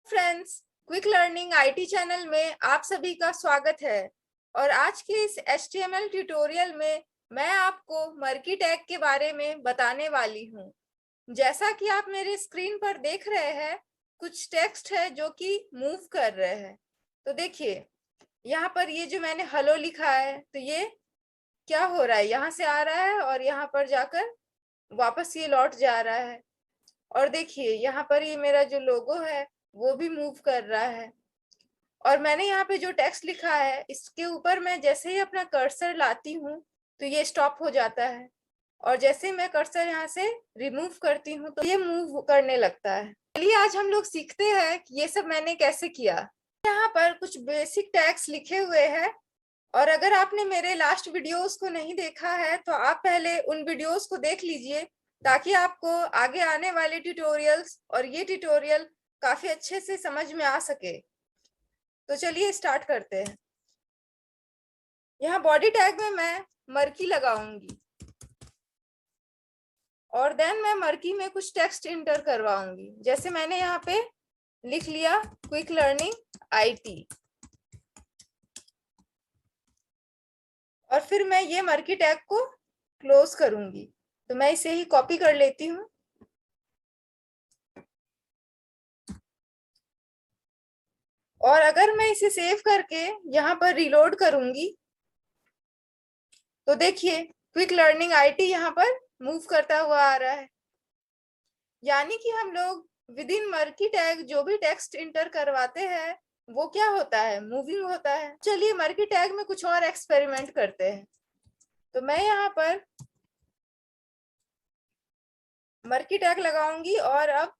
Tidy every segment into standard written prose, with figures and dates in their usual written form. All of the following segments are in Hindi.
Friends, quick learning IT channel में आप सभी का स्वागत है। और आज के इस एचटीएमएल ट्यूटोरियल में मैं आपको मर्की टैग के बारे में बताने वाली हूँ। जैसा कि आप मेरे स्क्रीन पर देख रहे हैं, कुछ टेक्स्ट है जो कि मूव कर रहे हैं। तो देखिए, यहाँ पर ये जो मैंने हेलो लिखा है, तो ये क्या हो रहा है, यहाँ से आ रहा है और यहाँ पर जाकर वापस ये लौट जा रहा है। और देखिए, यहाँ पर ये मेरा जो लोगो है वो भी मूव कर रहा है। और मैंने यहाँ पे जो टेक्स्ट लिखा है, इसके ऊपर मैं जैसे ही अपना कर्सर लाती हूँ तो ये स्टॉप हो जाता है, और जैसे ही मैं कर्सर यहाँ से रिमूव करती हूँ तो ये मूव करने लगता है। चलिए आज हम लोग सीखते हैं कि ये सब मैंने कैसे किया। यहाँ पर कुछ बेसिक टैग्स लिखे हुए हैं, और अगर आपने मेरे लास्ट वीडियोस को नहीं देखा है तो आप पहले उन वीडियोस को देख लीजिए, ताकि आपको आगे आने वाले ट्यूटोरियल्स और ये ट्यूटोरियल काफी अच्छे से समझ में आ सके। तो चलिए स्टार्ट करते हैं। यहाँ बॉडी टैग में मैं मर्की लगाऊंगी, और देन मैं मर्की में कुछ टेक्स्ट इंटर करवाऊंगी। जैसे मैंने यहाँ पे लिख लिया क्विक लर्निंग आईटी, और फिर मैं ये मर्की टैग को क्लोज करूंगी। तो मैं इसे ही कॉपी कर लेती हूँ, और अगर मैं इसे सेव करके यहाँ पर रिलोड करूंगी तो देखिए क्विक लर्निंग आईटी यहाँ पर मूव करता हुआ आ रहा है। यानी कि हम लोग विद इन मर्की टैग जो भी टेक्स्ट इंटर करवाते हैं वो क्या होता है, मूविंग होता है। चलिए मर्की टैग में कुछ और एक्सपेरिमेंट करते हैं। तो मैं यहाँ पर मर्की टैग लगाऊंगी और अब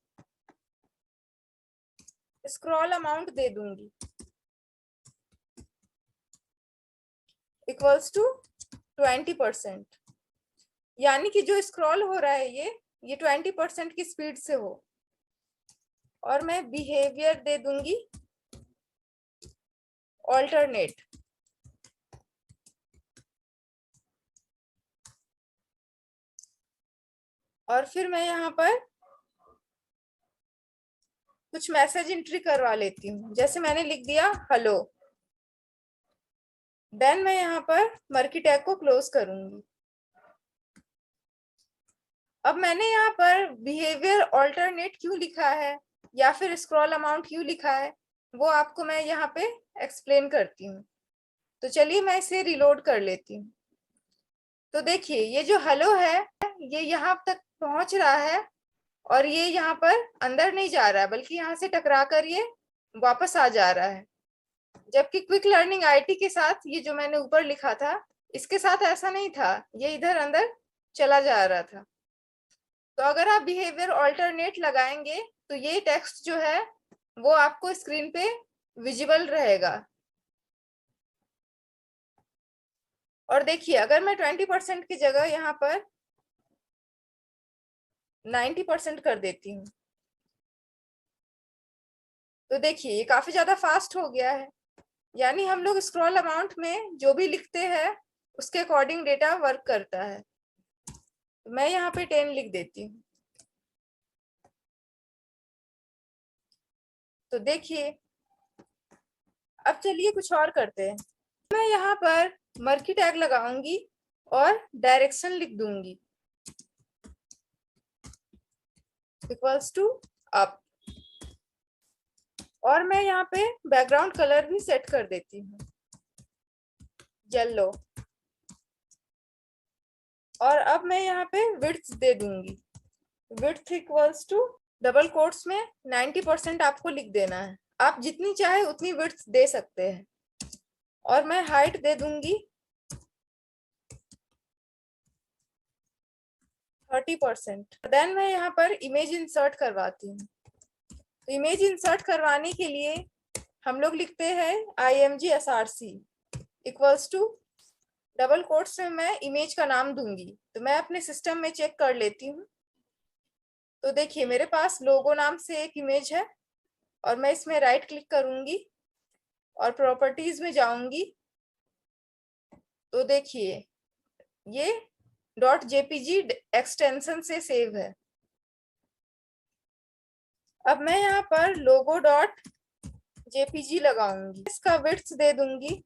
स्क्रॉल अमाउंट दे दूंगी इक्वल्स टू 20%। यानी कि जो स्क्रॉल हो रहा है ये 20% की स्पीड से हो। और मैं बिहेवियर दे दूंगी ऑल्टरनेट। और फिर मैं यहाँ पर कुछ मैसेज एंट्री करवा लेती हूँ। जैसे मैंने लिख दिया हेलो, देन मैं यहाँ पर मर्की टैग को क्लोज करूंगी। अब मैंने यहाँ पर बिहेवियर ऑल्टरनेट क्यों लिखा है या फिर स्क्रॉल अमाउंट क्यों लिखा है, वो आपको मैं यहाँ पे एक्सप्लेन करती हूँ। तो चलिए मैं इसे रिलोड कर लेती हूँ। तो देखिए ये जो हेलो है ये यहाँ तक पहुंच रहा है, और ये यहाँ पर अंदर नहीं जा रहा है, बल्कि यहाँ से टकरा कर ये वापस आ जा रहा है। जबकि क्विक लर्निंग आईटी के साथ ये जो मैंने ऊपर लिखा था, इसके साथ ऐसा नहीं था, ये इधर अंदर चला जा रहा था। तो अगर आप बिहेवियर ऑल्टरनेट लगाएंगे तो ये टेक्स्ट जो है वो आपको स्क्रीन पे विजिबल रहेगा। और देखिए अगर मैं 20% की जगह यहाँ पर 90% कर देती हूँ तो देखिए ये काफी ज्यादा फास्ट हो गया है। यानी हम लोग स्क्रॉल अमाउंट में जो भी लिखते हैं उसके अकॉर्डिंग डेटा वर्क करता है। तो मैं यहाँ पे 10 लिख देती हूँ। तो देखिए अब चलिए कुछ और करते हैं। मैं यहाँ पर मर्की टैग लगाऊंगी और डायरेक्शन लिख दूंगी इक्वल्स टू अप, और मैं यहाँ पे बैकग्राउंड कलर भी सेट कर देती हूँ येलो। और अब मैं यहाँ पे विड्थ दे दूंगी, width equals to double quotes में 90% आपको लिख देना है। आप जितनी चाहे उतनी विड्थ दे सकते हैं। और मैं हाइट दे दूंगी 30%। देन मैं यहाँ पर इमेज इंसर्ट करवाती हूँ। तो इमेज इंसर्ट करवाने के लिए हम लोग लिखते हैं imgsrc equals to double quotes में मैं इमेज का नाम दूंगी। तो मैं अपने सिस्टम में चेक कर लेती हूँ। तो देखिए मेरे पास लोगो नाम से एक इमेज है, और मैं इसमें राइट क्लिक करूंगी और प्रॉपर्टीज में जाऊंगी। तो देखिए ये .jpg एक्सटेंशन से सेव है। अब मैं यहाँ पर लोगो डॉट जेपीजी लगाऊंगी। इसका विड्थ दे दूंगी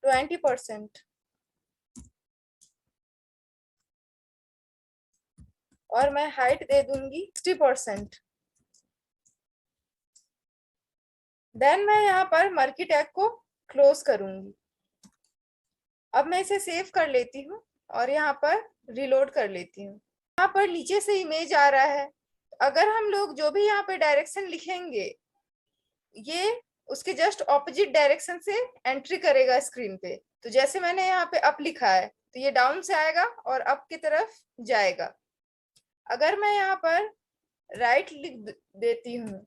20% और मैं हाइट दे दूंगी 60%। देन मैं यहाँ पर मर्की टैग को क्लोज करूंगी। अब मैं इसे सेव कर लेती हूँ और यहाँ पर रिलोड कर लेती हूँ। यहाँ पर नीचे से इमेज आ रहा है। अगर हम लोग जो भी यहाँ पे डायरेक्शन लिखेंगे, ये उसके जस्ट ऑपोजिट डायरेक्शन से एंट्री करेगा स्क्रीन पे। तो जैसे मैंने यहाँ पे अप लिखा है तो ये डाउन से आएगा और अप की तरफ जाएगा। अगर मैं यहाँ पर राइट लिख देती हूँ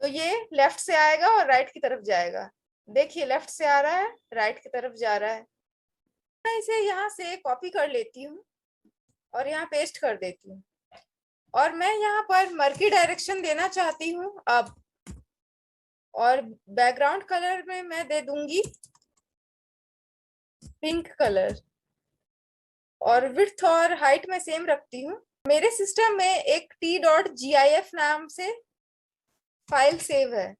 तो ये लेफ्ट से आएगा और राइट की तरफ जाएगा। देखिए, लेफ्ट से आ रहा है, राइट की तरफ जा रहा है। मैं इसे यहाँ से कॉपी कर लेती हूँ और यहाँ पेस्ट कर देती हूँ और मैं यहाँ पर मर्की डायरेक्शन देना चाहती हूँ अब। और बैकग्राउंड कलर में मैं दे दूंगी पिंक कलर और विड्थ और हाइट में सेम रखती हूँ। मेरे सिस्टम में एक t.gif नाम से फाइल सेव है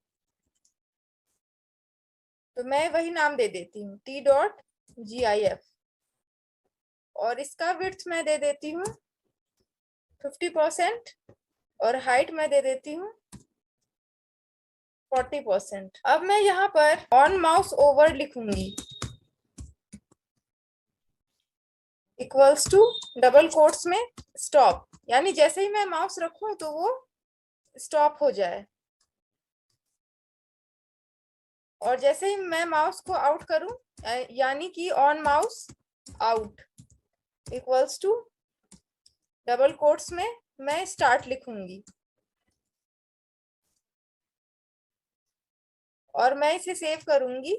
तो मैं वही नाम दे देती हूँ t.gif और इसका विड्थ मैं दे देती हूँ 50% और हाइट में दे देती हूँ 40%। अब मैं यहाँ पर ऑन माउस ओवर लिखूंगी इक्वल्स टू डबल कोट्स में स्टॉप, यानी जैसे ही मैं माउस रखूं तो वो स्टॉप हो जाए और जैसे ही मैं माउस को आउट करूं यानी कि on mouse out equals to double quotes में मैं स्टार्ट लिखूंगी और मैं इसे सेव करूंगी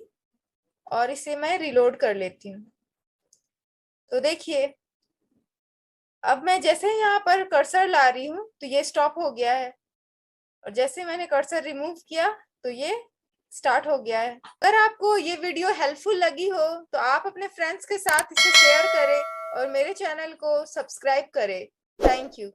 और इसे मैं रिलोड कर लेती हूँ। तो देखिए, अब मैं जैसे ही यहाँ पर कर्सर ला रही हूँ तो ये स्टॉप हो गया है और जैसे मैंने कर्सर रिमूव किया तो ये स्टार्ट हो गया है। अगर आपको ये वीडियो हेल्पफुल लगी हो तो आप अपने फ्रेंड्स के साथ इसे शेयर करें और मेरे चैनल को सब्सक्राइब करें। Thank you.